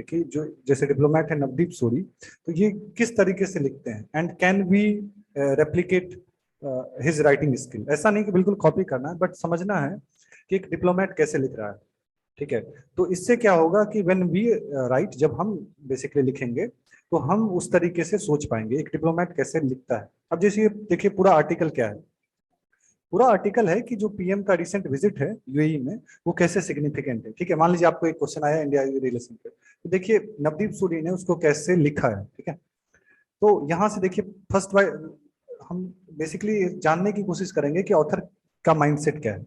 कि जो जैसे डिप्लोमेट है नवदीप सूरी, तो ये किस तरीके से लिखते हैं and can we replicate his writing skill. ऐसा नहीं कि बिल्कुल कॉपी करना है, बट समझना है कि एक डिप्लोमेट कैसे लिख रहा है। ठीक है, तो इससे क्या होगा कि व्हेन वी राइट, जब हम बेसिकली लिखेंगे तो हम उस तरीके से सोच पाएंगे एक डिप्लोमेट कैसे लिखता है। अब जैसे ये देखिए पूरा आर्टिकल क्या है। पूरा आर्टिकल है कि जो पीएम का रिसेंट विजिट है यूएई में वो कैसे सिग्निफिकेंट है। ठीक है, मान लीजिए आपको एक क्वेश्चन आया इंडिया यूएई रिलेशन पे, तो देखिए नवदीप सूरी ने उसको कैसे लिखा है। ठीक है, तो यहाँ से देखिए फर्स्ट हम बेसिकली जानने की कोशिश करेंगे कि ऑथर का माइंडसेट क्या है।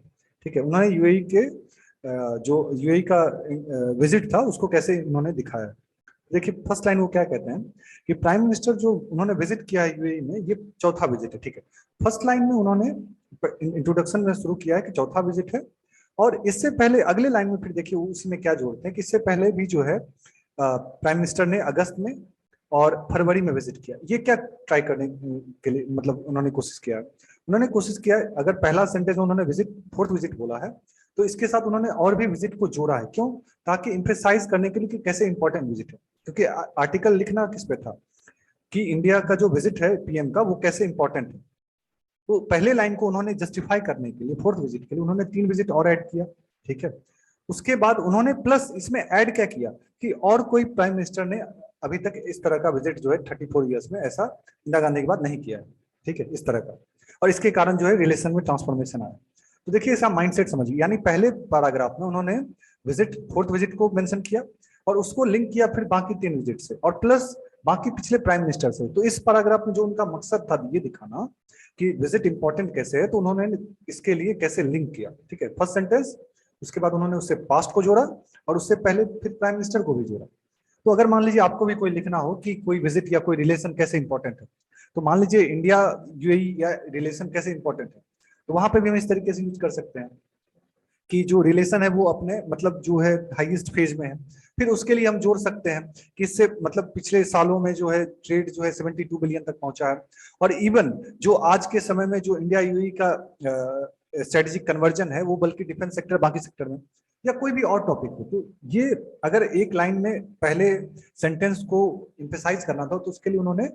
ठीक है, उन्होंने यूएई के जो यूएई का विजिट था उसको कैसे उन्होंने दिखाया। देखिए फर्स्ट लाइन वो क्या कहते हैं कि प्राइम मिनिस्टर जो उन्होंने विजिट किया है यूएई में, ये चौथा विजिट है। ठीक है, फर्स्ट लाइन में उन्होंने इंट्रोडक्शन में शुरू किया है कि चौथा विजिट है, और इससे पहले अगले लाइन में फिर देखिए उसमें क्या जोड़ते हैं कि इससे पहले भी जो है प्राइम मिनिस्टर ने अगस्त में और फरवरी में विजिट किया। ये क्या ट्राई करने के लिए मतलब उन्होंने कोशिश किया। उन्होंने कोशिश किया, अगर पहला सेंटेंस में उन्होंने विजिट फोर्थ विजिट बोला है, तो इसके साथ उन्होंने और भी विजिट को जोड़ा है। क्यों? ताकि इम्फेसाइज करने के लिए कि कैसे इंपॉर्टेंट विजिट है। क्योंकि आर्टिकल लिखना किस पे था कि इंडिया का जो विजिट है पीएम का वो कैसे इंपॉर्टेंट है। तो पहले लाइन को उन्होंने जस्टिफाई करने के लिए फोर्थ विजिट के लिए उन्होंने 3 विजिट और ऐड किया। ठीक है, उसके बाद उन्होंने प्लस इसमें ऐड क्या किया कि और कोई प्राइम मिनिस्टर ने अभी तक इस तरह का विजिट जो है 34 ईयर्स में ऐसा इंदिरा गांधी के बाद नहीं किया है। ठीक है, इस तरह का, और इसके कारण जो है रिलेशन में ट्रांसफॉर्मेशन आया। तो देखिए ऐसा माइंडसेट समझिए, यानी पहले पैराग्राफ में उन्होंने विजिट फोर्थ विजिट को मेंशन किया और उसको लिंक किया फिर बाकी 3 विजिट से और प्लस बाकी पिछले प्राइम मिनिस्टर से। तो इस पैराग्राफ में जो उनका मकसद था ये दिखाना कि विजिट इंपॉर्टेंट कैसे है, तो उन्होंने इसके लिए कैसे लिंक किया। ठीक है, फर्स्ट सेंटेंस, उसके बाद उन्होंने उससे पास्ट को जोड़ा और उससे पहले फिर प्राइम मिनिस्टर को भी जोड़ा। तो अगर मान लीजिए आपको भी कोई लिखना हो कि कोई विजिट या कोई रिलेशन कैसे इंपॉर्टेंट है, तो मान लीजिए इंडिया यूएई या रिलेशन कैसे इंपॉर्टेंट है, तो वहां पे भी हम इस तरीके से यूज कर सकते हैं कि जो रिलेशन है वो अपने मतलब जो है हाईएस्ट फेज में है। फिर उसके लिए हम जोड़ सकते हैं कि इससे मतलब पिछले सालों में जो है ट्रेड जो है 72 बिलियन तक पहुंचा है, और इवन जो आज के समय में जो इंडिया यूएई का स्ट्रेटेजिक कन्वर्जन है वो बल्कि डिफेंस सेक्टर बाकी सेक्टर में या कोई भी और टॉपिक हो। तो ये अगर एक लाइन में पहले सेंटेंस को इम्फेसाइज करना था तो उसके लिए उन्होंने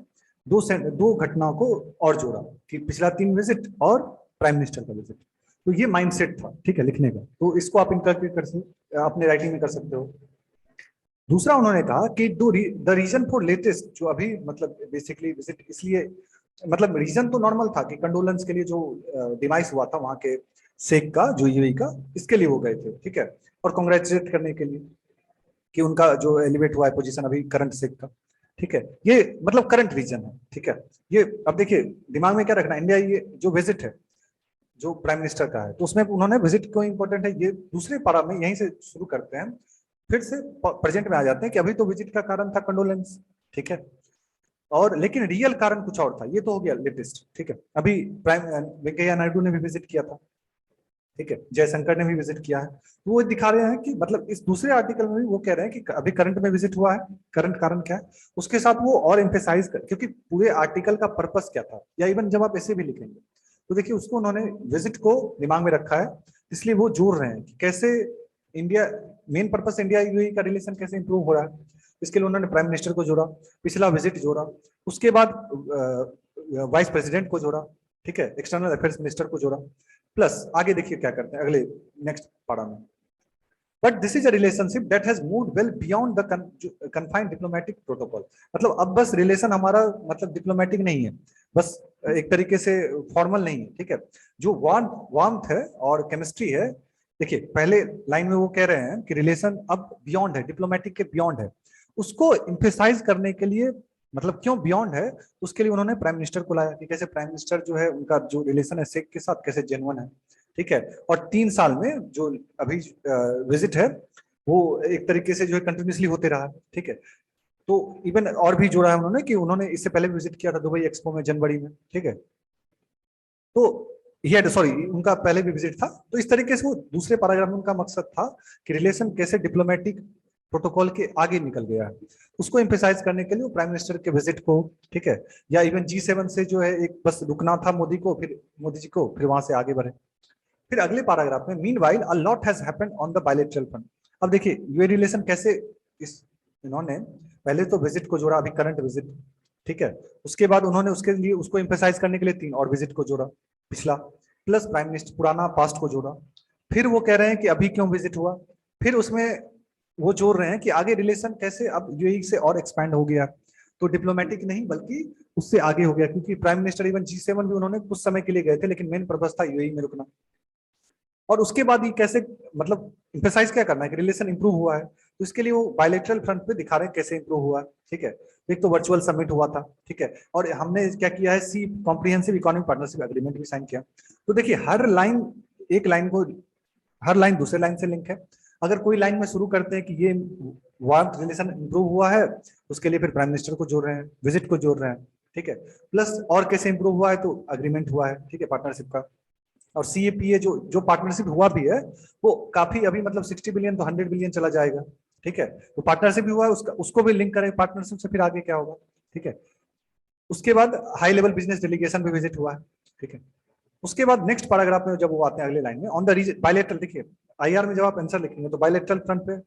दो घटनाओं को और जोड़ा कि पिछला 3 विजिट और प्राइम मिनिस्टर का विजिट। तो ये माइंडसेट था। ठीक है, लिखने का, तो इसको आप इंटरप्रेट कर सकते, अपने राइटिंग में कर सकते हो। दूसरा उन्होंने कहा कि द रीजन फॉर लेटेस्ट, जो अभी मतलब बेसिकली विजिट इसलिए मतलब रीजन तो नॉर्मल था कि कंडोलेंस के लिए जो डिवाइस हुआ था वहां के शेख का जो यूएई का, इसके लिए वो गए थे। ठीक है, और कॉन्ग्रेचुलेट करने के लिए कि उनका जो एलिवेट हुआ है पोजीशन अभी करंट शेख का। ठीक है, ये मतलब करंट रीजन है। ठीक है, ये अब देखिए दिमाग में क्या रखना, इंडिया ये जो विजिट है जो प्राइम मिनिस्टर का है तो उसमें उन्होंने विजिट क्यों इंपॉर्टेंट है, ये दूसरे पारा में यहीं से शुरू करते हैं, फिर से प्रेजेंट में आ जाते हैं कि अभी तो विजिट का कारण था कंडोलेंस। ठीक है, और लेकिन रियल कारण कुछ और था। ये तो हो गया लेटेस्ट। ठीक है, अभी प्राइम वेंकैया नायडू ने भी विजिट किया था। ठीक है, जयशंकर ने भी विजिट किया है। तो वो दिखा रहे हैं कि मतलब इस दूसरे आर्टिकल में भी वो कह रहे हैं कि अभी करंट में विजिट हुआ है, करंट कारण क्या है, उसके साथ वो और एम्फेसाइज कर, क्योंकि पूरे आर्टिकल का पर्पस क्या था, या इवन जब आप ऐसे भी लिखेंगे तो देखिए उसको उन्होंने विजिट को दिमाग में रखा है, इसलिए वो जोड़ रहे हैं कि कैसे India, main purpose India UAE का रिलेशन कैसे इंप्रूव हो रहा है। इसके लिए उन्होंने प्राइम मिनिस्टर को जोड़ा, पिछला विजिट जोड़ा, उसके बाद वाइस प्रेसिडेंट को जोड़ा। ठीक है, एक्सटर्नल अफेयर्स मिनिस्टर को जोड़ा, प्लस आगे देखिए क्या करते हैं अगले नेक्स्ट पारा में। But this is a relationship that has moved well beyond the confined diplomatic protocol. मतलब अब बस रिलेशन हमारा मतलब डिप्लोमेटिक नहीं है, बस एक तरीके से फॉर्मल नहीं है। ठीक है, जो वार्मथ है और केमिस्ट्री है, देखिए पहले लाइन में वो कह रहे हैं कि रिलेशन अब बियॉन्ड है, डिप्लोमेटिक के बियॉन्ड है, उसको इम्फेसाइज करने के लिए मतलब क्यों बियॉन्ड है, उसके लिए उन्होंने प्राइम मिनिस्टर को लाया कि कैसे प्राइम मिनिस्टर जो है उनका जो रिलेशन है शेख के साथ कैसे जेन्युइन है। ठीक है, और 3 साल में जो अभी विजिट है वो एक तरीके से जो है कंटिन्यूसली होते रहा। ठीक है, तो इवन और भी जोड़ा है उन्होंने कि उन्होंने इससे पहले भी विजिट किया था दुबई एक्सपो में जनवरी में। ठीक है, तो ये सॉरी उनका पहले भी विजिट था। तो इस तरीके से वो दूसरे पैराग्राफ में उनका मकसद था कि रिलेशन कैसे डिप्लोमेटिक प्रोटोकॉल के आगे निकल गया है, उसको एम्फेसाइज करने के लिए वो प्राइम मिनिस्टर के विजिट को, ठीक है, या इवन G7 से जो है एक बस रुकना था मोदी को, फिर मोदी जी को, फिर वहां से आगे बढ़े। फिर अगले पैराग्राफ में meanwhile a lot has happened on the bilateral front. अब देखिए ये रिलेशन कैसे इस इन्होंने पहले तो विजिट को जोड़ा, अभी करंट विजिट, ठीक है। उसके बाद उन्होंने उसके लिए उसको एम्फेसाइज करने के लिए 3 और विजिट को जोड़ा पिछला, प्लस प्राइम मिनिस्टर पुराना पास्ट को जोड़ा। फिर वो कह रहे हैं कि अभी क्यों विजिट हुआ, फिर उसमें वो जोड़ रहे हैं कि आगे रिलेशन कैसे अब यूएई से और एक्सपैंड हो गया, तो डिप्लोमेटिक नहीं बल्कि उससे आगे हो गया, क्योंकि प्राइम मिनिस्टर इवन G7 भी उन्होंने कुछ समय के लिए गए थे, लेकिन मेन पर्पस था यूएई में रुकना। और उसके बाद ये कैसे, मतलब एम्फेसाइज क्या करना है कि रिलेशन इंप्रूव हुआ है, तो इसके लिए वो बायलैटरल फ्रंट पे दिखा रहे हैं कैसे इंप्रूव हुआ है, ठीक है। एक तो वर्चुअल समिट हुआ था, ठीक है, और हमने क्या किया है, सी कॉम्प्रिहेंसिव इकोनॉमिक पार्टनरशिप एग्रीमेंट भी साइन किया। तो देखिए हर लाइन, एक लाइन को, हर लाइन दूसरे लाइन से लिंक है। अगर कोई लाइन में शुरू करते हैं कि ये वार्म रिलेशन इंप्रूव हुआ है, उसके लिए फिर प्राइम मिनिस्टर को जोड़ रहे हैं, विजिट को जोड़ रहे हैं, ठीक है, प्लस और कैसे इंप्रूव हुआ है तो अग्रीमेंट हुआ है, ठीक है, पार्टनरशिप का। और सीएपीए जो जो पार्टनरशिप हुआ भी है वो काफी अभी मतलब 60 बिलियन तो 100 बिलियन चला जाएगा, ठीक है। तो पार्टनरशिप भी हुआ है, उसका उसको भी लिंक करें पार्टनरशिप से, फिर आगे क्या होगा, ठीक है। उसके बाद हाई लेवल बिजनेस डेलीगेशन भी विजिट हुआ है, ठीक है। उसके बाद नेक्स्ट पैराग्राफ में जब वो आते हैं अगले लाइन में, ऑन द रीजन बायलैटरल, देखिए आईआर में जब आप आंसर लिखेंगे तो बायलैटरल फ्रंट पे,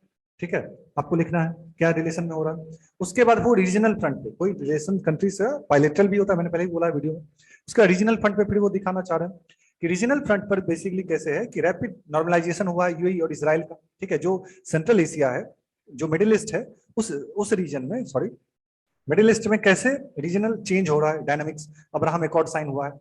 ठीक है, आपको लिखना है क्या रिलेशन में हो रहा है। उसके बाद वो रीजनल फ्रंट पे, कोई रिलेशन कंट्री से बायलैटरल भी होता है, मैंने पहले ही बोला है वीडियो में। उसका रीजनल फ्रंट पे फिर वो दिखाना चाह रहे हैं कि रीजनल फ्रंट पर बेसिकली कैसे है कि रैपिड नॉर्मलाइजेशन हुआ है यूएई और इजराइल का, ठीक है, जो सेंट्रल एशिया है, जो मिडिल ईस्ट है, उस रीजन में, सॉरी, मिडिल ईस्ट में कैसे रीजनल चेंज हो रहा है, डायनामिक्स, अब्राहम एकॉर्ड साइन हुआ है।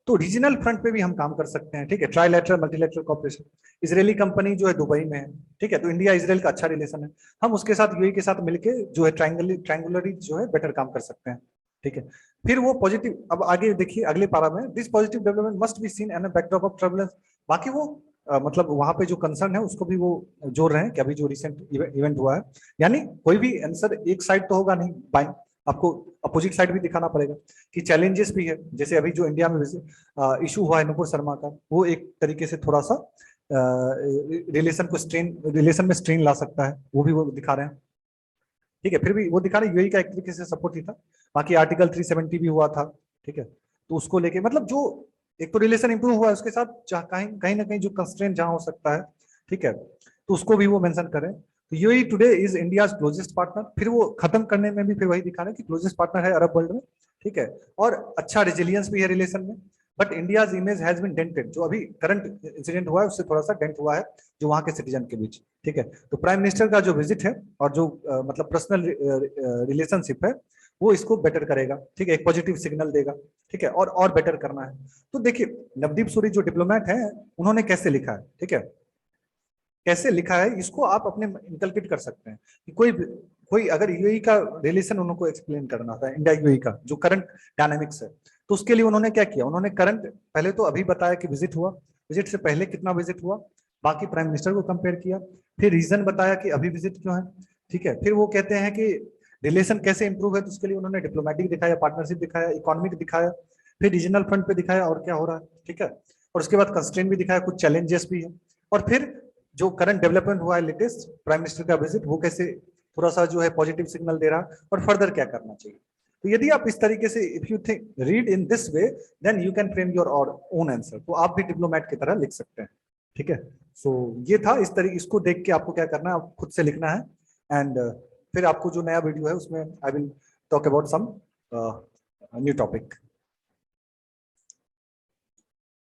तो रीजनल फ्रंट पे भी हम काम कर सकते हैं, ठीक है, trilateral multilateral corporation. Israeli company जो है दुबई में है, ठीक है, तो इंडिया इजराइल का अच्छा रिलेशन है, हम उसके साथ यूएई के साथ मिलके जो है ट्रायंगुलरी जो है बेटर काम कर सकते हैं, ठीक है। फिर वो पॉजिटिव, अब आगे देखिए अगले पारा में, this positive development must be seen an backdrop of turbulence. बाकी वो मतलब वहां पे जो कंसर्न है उसको भी वो जोड़ रहे हैं कि अभी जो रिसेंट इवेंट हुआ है, यानी कोई भी आंसर एक साइड तो होगा नहीं, बाई आपको अपोजिट साइड भी दिखाना पड़ेगा कि चैलेंजेस भी है। जैसे अभी जो इंडिया में इशू हुआ है नुपुर शर्मा का, वो एक तरीके से थोड़ा सा रिलेशन को स्ट्रेन, रिलेशन में स्ट्रेन ला सकता है, वो भी वो दिखा रहे हैं, ठीक है। फिर भी वो दिखा रहे यूएई का एक तरीके से सपोर्ट ही था। बाकी आर्टिकल 370 भी हुआ था, ठीक है, तो उसको लेके मतलब जो एक तो रिलेशन इंप्रूव हुआ है, उसके साथ कहीं कहीं ना कहीं जो कंस्ट्रेंट जहां हो सकता है, ठीक है, तो उसको भी वो मेंशन करें। तो UAE today is India closest partner, फिर वो खत्म करने में भी फिर वही दिखा रहे हैं कि क्लोजेस्ट पार्टनर है अरब वर्ल्ड में, ठीक है, और अच्छा रेजिलियंस भी है रिलेशन में। But India's image has been dented, जो अभी करंट इंसिडेंट हुआ है उससे थोड़ा सा डेंट हुआ है जो वहां के सिटीजन के बीच, ठीक है। तो प्राइम मिनिस्टर का जो विजिट है और जो मतलब पर्सनल रिलेशनशिप है, वो इसको बेटर करेगा, ठीक है, एक पॉजिटिव सिग्नल देगा, ठीक है, और बेटर करना है। तो देखिए नवदीप सूरी जो डिप्लोमेट है, उन्होंने कैसे लिखा है, ठीक है, कैसे लिखा है इसको आप अपने इंकलकेट कर सकते हैं कि कोई कोई अगर यूएई का रिलेशन उनको एक्सप्लेन करना था, इंडिया यूएई का जो करंट डायनामिक्स है, तो उसके लिए उन्होंने क्या किया, उन्होंने करंट पहले तो अभी बताया कि विजिट हुआ, विजिट से पहले कितना विजिट हुआ, बाकी प्राइम मिनिस्टर को कंपेयर किया, फिर रीजन बताया कि अभी विजिट क्यों है, ठीक है। फिर वो कहते हैं कि रिलेशन कैसे इंप्रूव है, तो उसके लिए उन्होंने डिप्लोमेटिक दिखाया, पार्टनरशिप दिखाया, इकोनॉमिक दिखाया, फिर रीजनल फ्रंट पे दिखाया और क्या हो रहा है, ठीक है, और उसके बाद कंस्ट्रेंट भी दिखाया, कुछ चैलेंजेस भी है, और फिर जो करंट डेवलपमेंट हुआ है लेटेस्ट प्राइम मिनिस्टर का विजिट, वो कैसे थोड़ा सा जो है पॉजिटिव सिग्नल दे रहा है और फर्दर क्या करना चाहिए। तो यदि आप इस तरीके से if you think read in this way, then you can frame your own answer, तो आप भी डिप्लोमेट की तरह लिख सकते हैं, ठीक है। सो ये था, इस तरीके इसको देख के आपको क्या करना है, आप खुद से लिखना है। एंड फिर आपको जो नया वीडियो है उसमें I will talk about some new topic.